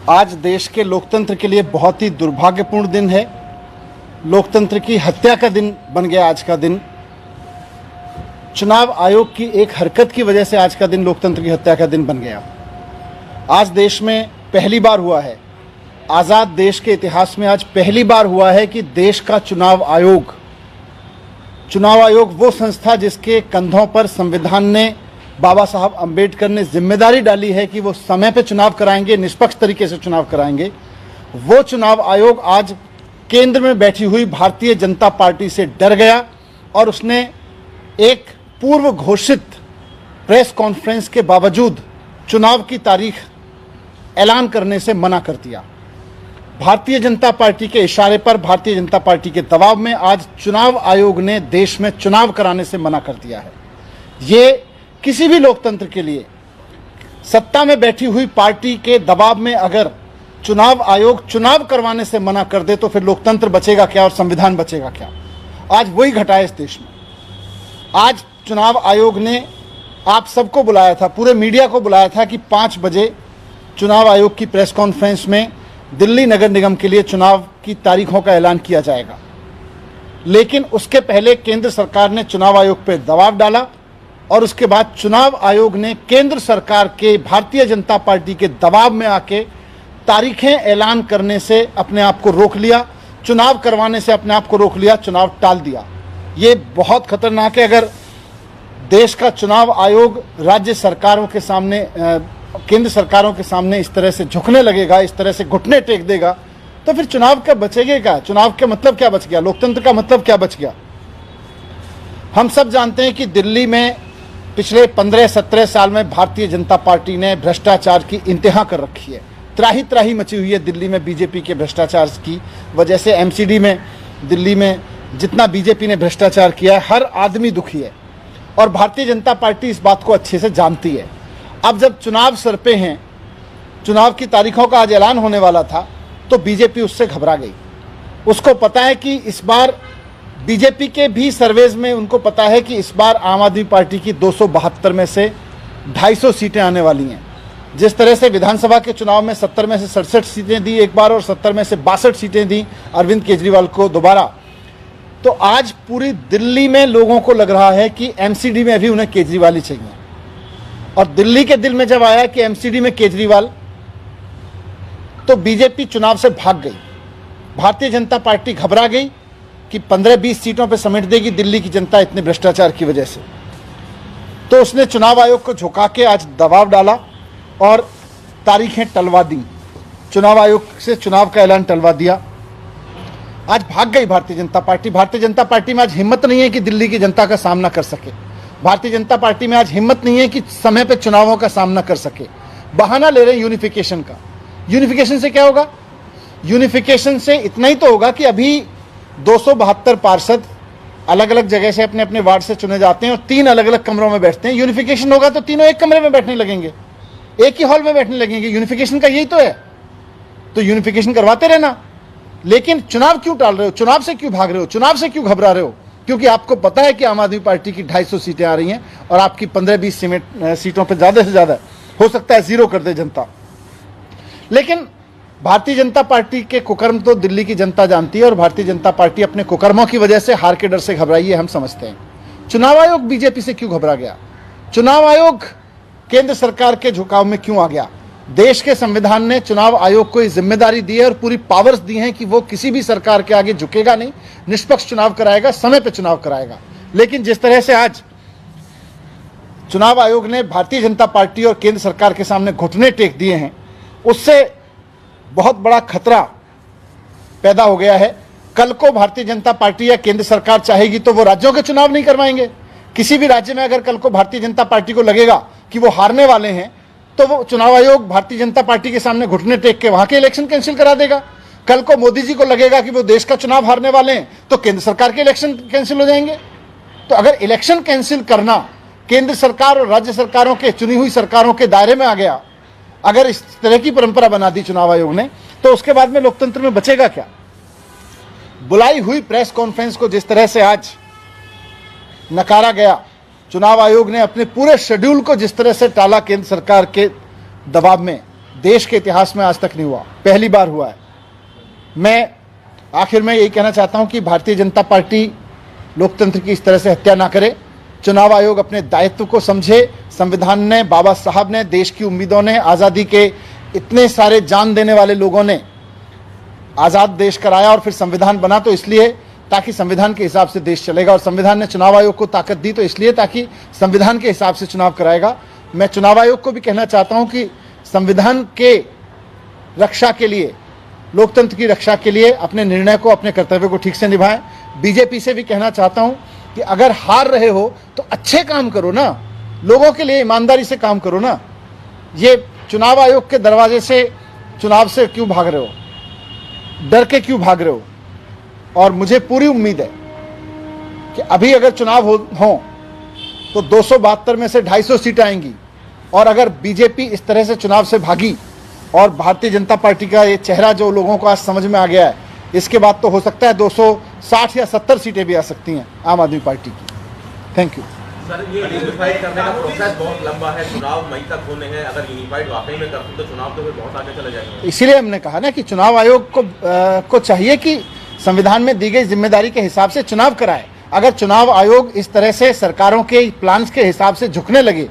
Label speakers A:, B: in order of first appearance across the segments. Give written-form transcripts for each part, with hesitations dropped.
A: आज देश के लोकतंत्र के लिए बहुत ही दुर्भाग्यपूर्ण दिन है। लोकतंत्र की हत्या का दिन बन गया आज का दिन। चुनाव आयोग की एक हरकत की वजह से आज का दिन लोकतंत्र की हत्या का दिन बन गया। आज देश में पहली बार हुआ है, आज़ाद देश के इतिहास में आज पहली बार हुआ है कि देश का चुनाव आयोग वो संस्था जिसके कंधों पर संविधान ने, बाबा साहब अंबेडकर ने जिम्मेदारी डाली है कि वो समय पे चुनाव कराएंगे, निष्पक्ष तरीके से चुनाव कराएंगे, वो चुनाव आयोग आज केंद्र में बैठी हुई भारतीय जनता पार्टी से डर गया और उसने एक पूर्व घोषित प्रेस कॉन्फ्रेंस के बावजूद चुनाव की तारीख ऐलान करने से मना कर दिया। भारतीय जनता पार्टी के इशारे पर, भारतीय जनता पार्टी के दबाव में आज चुनाव आयोग ने देश में चुनाव कराने से मना कर दिया है। ये किसी भी लोकतंत्र के लिए, सत्ता में बैठी हुई पार्टी के दबाव में अगर चुनाव आयोग चुनाव करवाने से मना कर दे तो फिर लोकतंत्र बचेगा क्या और संविधान बचेगा क्या? आज वही घटा है इस देश में। आज चुनाव आयोग ने आप सबको बुलाया था, पूरे मीडिया को बुलाया था कि 5 बजे चुनाव आयोग की प्रेस कॉन्फ्रेंस में दिल्ली नगर निगम के लिए चुनाव की तारीखों का ऐलान किया जाएगा। लेकिन उसके पहले केंद्र सरकार ने चुनाव आयोग पर दबाव डाला और उसके बाद चुनाव आयोग ने केंद्र सरकार के, भारतीय जनता पार्टी के दबाव में आके तारीखें ऐलान करने से अपने आप को रोक लिया, चुनाव करवाने से अपने आप को रोक लिया, चुनाव टाल दिया। ये बहुत खतरनाक है। अगर देश का चुनाव आयोग राज्य सरकारों के सामने, केंद्र सरकारों के सामने इस तरह से झुकने लगेगा, इस तरह से घुटने टेक देगा, तो फिर चुनाव का बचेगा क्या? चुनाव का मतलब क्या बच गया? लोकतंत्र का मतलब क्या बच गया? हम सब जानते हैं कि दिल्ली में पिछले 15-17 साल में भारतीय जनता पार्टी ने भ्रष्टाचार की इंतहा कर रखी है। त्राही त्राही मची हुई है दिल्ली में बीजेपी के भ्रष्टाचार की वजह से। एमसीडी में, दिल्ली में जितना बीजेपी ने भ्रष्टाचार किया है, हर आदमी दुखी है और भारतीय जनता पार्टी इस बात को अच्छे से जानती है। अब जब चुनाव सर पे हैं, चुनाव की तारीखों का आज ऐलान होने वाला था, तो बीजेपी उससे घबरा गई। उसको पता है कि इस बार बीजेपी के भी सर्वेज में उनको पता है कि इस बार आम आदमी पार्टी की 272 में से 250 सीटें आने वाली हैं। जिस तरह से विधानसभा के चुनाव में 70 में से 67 सीटें दी एक बार और 70 में से 62 सीटें दी अरविंद केजरीवाल को दोबारा, तो आज पूरी दिल्ली में लोगों को लग रहा है कि एमसीडी में अभी उन्हें केजरीवाल ही चाहिए। और दिल्ली के दिल में जब आया कि एमसीडी में केजरीवाल, तो बीजेपी चुनाव से भाग गई। भारतीय जनता पार्टी घबरा गई कि 15-20 सीटों पर समेट देगी दिल्ली की जनता इतने भ्रष्टाचार की वजह से। तो उसने चुनाव आयोग को झुका के आज दबाव डाला और तारीखें टलवा दी, चुनाव आयोग से चुनाव का ऐलान टलवा दिया। आज भाग गई भारतीय जनता पार्टी। भारतीय जनता पार्टी में आज हिम्मत नहीं है कि दिल्ली की जनता का सामना कर सके। भारतीय जनता पार्टी में आज हिम्मत नहीं है कि समय पे चुनावों का सामना कर सके। बहाना ले रहे हैं यूनिफिकेशन का। यूनिफिकेशन से क्या होगा? यूनिफिकेशन से इतना ही तो होगा कि अभी 272 पार्षद अलग अलग जगह से अपने अपने वार्ड से चुने जाते हैं और 3 अलग अलग कमरों में बैठते हैं। यूनिफिकेशन होगा तो तीनों एक कमरे में बैठने लगेंगे, एक ही हॉल में बैठने लगेंगे। यूनिफिकेशन का यही तो है। तो यूनिफिकेशन करवाते रहना। लेकिन चुनाव क्यों टाल रहे हो? चुनाव से क्यों भाग रहे हो? चुनाव से क्यों घबरा रहे हो? क्योंकि आपको पता है कि आम आदमी पार्टी की 250 सीटें आ रही हैं और आपकी 15-20 सीटों पर ज्यादा से ज्यादा हो सकता है 0 कर दे जनता। लेकिन भारतीय जनता पार्टी के कुकर्म तो दिल्ली की जनता जानती है और भारतीय जनता पार्टी अपने कुकर्मों की वजह से, हार के डर से घबराई है, हम समझते हैं। चुनाव आयोग बीजेपी से क्यों घबरा गया? चुनाव आयोग केंद्र सरकार के झुकाव में क्यों आ गया? देश के संविधान ने चुनाव आयोग को ये जिम्मेदारी दी है और पूरी पावर्स दी हैं कि वो किसी भी सरकार के आगे झुकेगा नहीं, निष्पक्ष चुनाव कराएगा, समय पे चुनाव कराएगा। लेकिन जिस तरह से आज चुनाव आयोग ने भारतीय जनता पार्टी और केंद्र सरकार के सामने घुटने टेक दिए हैं, उससे बहुत बड़ा खतरा पैदा हो गया है। कल को भारतीय जनता पार्टी या केंद्र सरकार चाहेगी तो वो राज्यों के चुनाव नहीं करवाएंगे। किसी भी राज्य में अगर कल को भारतीय जनता पार्टी को लगेगा कि वो हारने वाले हैं, तो वो चुनाव आयोग भारतीय जनता पार्टी के सामने घुटने टेक के वहां के इलेक्शन कैंसिल करा देगा। कल को मोदी जी को लगेगा कि वो देश का चुनाव हारने वाले हैं, तो केंद्र सरकार के इलेक्शन कैंसिल हो जाएंगे। तो अगर इलेक्शन कैंसिल करना केंद्र सरकार और राज्य सरकारों के, चुनी हुई सरकारों के दायरे में आ गया, अगर इस तरह की परंपरा बना दी चुनाव आयोग ने, तो उसके बाद में लोकतंत्र में बचेगा क्या? बुलाई हुई प्रेस कॉन्फ्रेंस को जिस तरह से आज नकारा गया, चुनाव आयोग ने अपने पूरे शेड्यूल को जिस तरह से टाला केंद्र सरकार के दबाव में, देश के इतिहास में आज तक नहीं हुआ, पहली बार हुआ है। मैं आखिर में यही कहना चाहता हूं कि भारतीय जनता पार्टी लोकतंत्र की इस तरह से हत्या ना करे। चुनाव आयोग अपने दायित्व को समझे। संविधान ने, बाबा साहब ने, देश की उम्मीदों ने, आज़ादी के इतने सारे जान देने वाले लोगों ने आज़ाद देश कराया और फिर संविधान बना तो इसलिए ताकि संविधान के हिसाब से देश चलेगा, और संविधान ने चुनाव आयोग को ताकत दी तो इसलिए ताकि संविधान के हिसाब से चुनाव कराएगा। मैं चुनाव आयोग को भी कहना चाहता हूं कि संविधान के रक्षा के लिए, लोकतंत्र की रक्षा के लिए अपने निर्णय को, अपने कर्तव्य को ठीक से निभाएं। बीजेपी से भी कहना चाहता हूं कि अगर हार रहे हो तो अच्छे काम करो ना, लोगों के लिए ईमानदारी से काम करो ना। ये चुनाव आयोग के दरवाजे से चुनाव से क्यों भाग रहे हो, डर के क्यों भाग रहे हो? और मुझे पूरी उम्मीद है कि अभी अगर चुनाव हो तो 272 में से 250 सीटें आएंगी, और अगर बीजेपी इस तरह से चुनाव से भागी और भारतीय जनता पार्टी का ये चेहरा जो लोगों को आज समझ में आ गया है, इसके बाद तो हो सकता है 260 या 70 सीटें भी आ सकती हैं आम आदमी पार्टी की। Thank you
B: sir. ये यूनिफाइड करने का प्रोसेस बहुत लंबा है, चुनाव मई तक होने हैं। अगर यूनिफाइड वाकई में करते तो चुनाव तो फिर बहुत आगे चले जाएंगे।
A: इसीलिए हमने कहा ना कि चुनाव आयोग को चाहिए कि संविधान में दी गई जिम्मेदारी के हिसाब से चुनाव कराए। अगर चुनाव आयोग इस तरह से सरकारों के प्लान्स के हिसाब से झुकने लगे,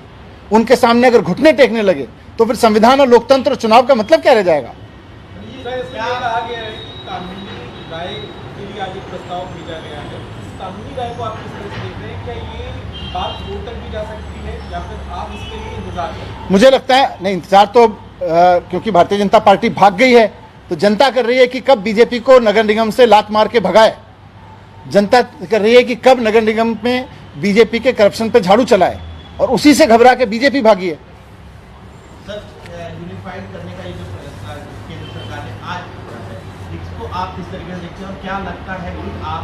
A: उनके सामने अगर घुटने टेकने लगे, तो फिर संविधान और लोकतंत्र और चुनाव का मतलब क्या रह जाएगा? मुझे लगता है नहीं, इंतजार तो क्योंकि भारतीय जनता पार्टी भाग गई है तो जनता कर रही है कि कब बीजेपी को नगर निगम से लात मार के भगाए। जनता कर रही है कि कब नगर निगम में बीजेपी के करप्शन पे झाड़ू चलाए, और उसी से घबरा के बीजेपी भागी है।
C: सर, यूनिफाइड करने का ये जो केंद्र सरकार ने आज किया है, इसको आप किस तरीके से देखते हैं और क्या लगता है कि आप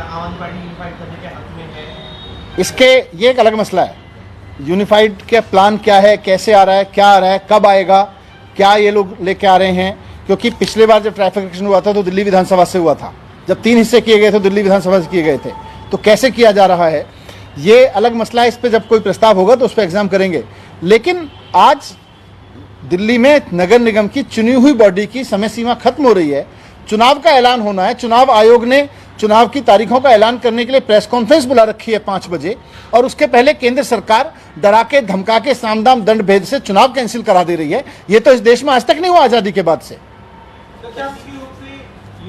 C: आम आदमी पार्टी यूनिफाइड करने के हक में है?
A: इसके ये एक अलग मसला है। यूनिफाइड के प्लान क्या है, कैसे आ रहा है, क्या आ रहा है, कब आएगा, क्या ये लोग लेके आ रहे हैं? क्योंकि पिछले बार जब ट्रैफिक एक्शन हुआ था तो दिल्ली विधानसभा से हुआ था, जब 3 हिस्से किए गए थे दिल्ली विधानसभा से किए गए थे, तो कैसे किया जा रहा है ये अलग मसला है। इस पर जब कोई प्रस्ताव होगा तो उस पर एग्जाम करेंगे। लेकिन आज दिल्ली में नगर निगम की चुनी हुई बॉडी की समय सीमा खत्म हो रही है, चुनाव का ऐलान होना है। चुनाव आयोग ने चुनाव की तारीखों का ऐलान करने के लिए प्रेस कॉन्फ्रेंस बुला रखी है 5 बजे, और उसके पहले केंद्र सरकार डरा के, धमका के, साम दाम दंड भेद से चुनाव कैंसिल करा दे रही है। ये तो इस देश में आज तक नहीं हुआ आजादी के बाद से।
D: ये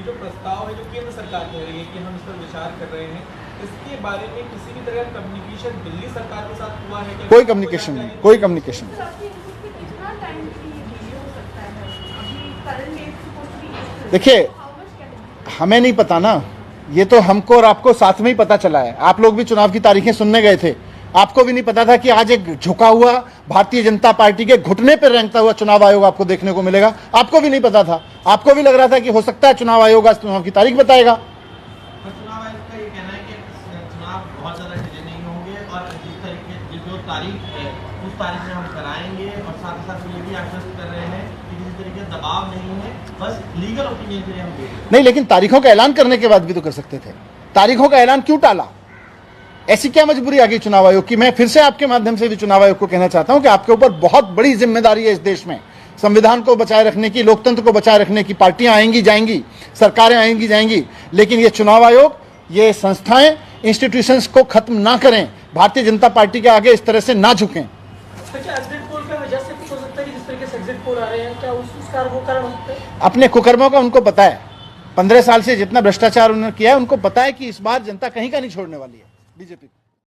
D: जो प्रस्ताव है जो केंद्र सरकार कह रही है कि हम इस पर विचार कर रहे हैं, इसके बारे में किसी भी तरह का कम्युनिकेशन दिल्ली सरकार के साथ हुआ है क्या?
A: कोई कम्युनिकेशन नहीं, कोई कम्युनिकेशन नहीं। देखिए, हमें नहीं पता ना, ये तो हमको और आपको साथ में ही पता चला है। आप लोग भी चुनाव की तारीखें सुनने गए थे, आपको भी नहीं पता था कि आज एक झुका हुआ भारतीय जनता पार्टी के घुटने पर रेंगता हुआ चुनाव आयोग आपको देखने को मिलेगा। आपको भी नहीं पता था, आपको भी लग रहा था कि हो सकता है चुनाव आयोग आज चुनाव की तारीख बताएगा।
C: चुनाव आयोग का ये कहना है कि चुनाव बहुत ज्यादा डिले नहीं होंगे और जिस तरीके जो तारीख है उस तारीख में हम कराएंगे, और साथ ही साथ ये भी आश्वस्त कर रहे हैं कि किसी तरीके का दबाव नहीं है, बस लीगल ओपिनियन के लिए हम दे
A: नहीं, लेकिन तारीखों का ऐलान करने के बाद भी तो कर सकते थे। तारीखों का ऐलान क्यों टाला? ऐसी क्या मजबूरी आ गई चुनाव आयोग की? मैं फिर से आपके माध्यम से भी चुनाव आयोग को कहना चाहता हूं कि आपके ऊपर बहुत बड़ी जिम्मेदारी है इस देश में, संविधान को बचाए रखने की, लोकतंत्र को बचाए रखने की। पार्टियां आएंगी जाएंगी, सरकारें आएंगी जाएंगी, लेकिन ये चुनाव आयोग, ये संस्थाएं, इंस्टीट्यूशंस को खत्म ना करें, भारतीय जनता पार्टी के आगे इस तरह से ना झुकें। अपने कुकर्मों का उनको पता है। 15 साल से जितना भ्रष्टाचार उन्होंने किया है उनको पता है कि इस बार जनता कहीं का नहीं छोड़ने वाली है बीजेपी।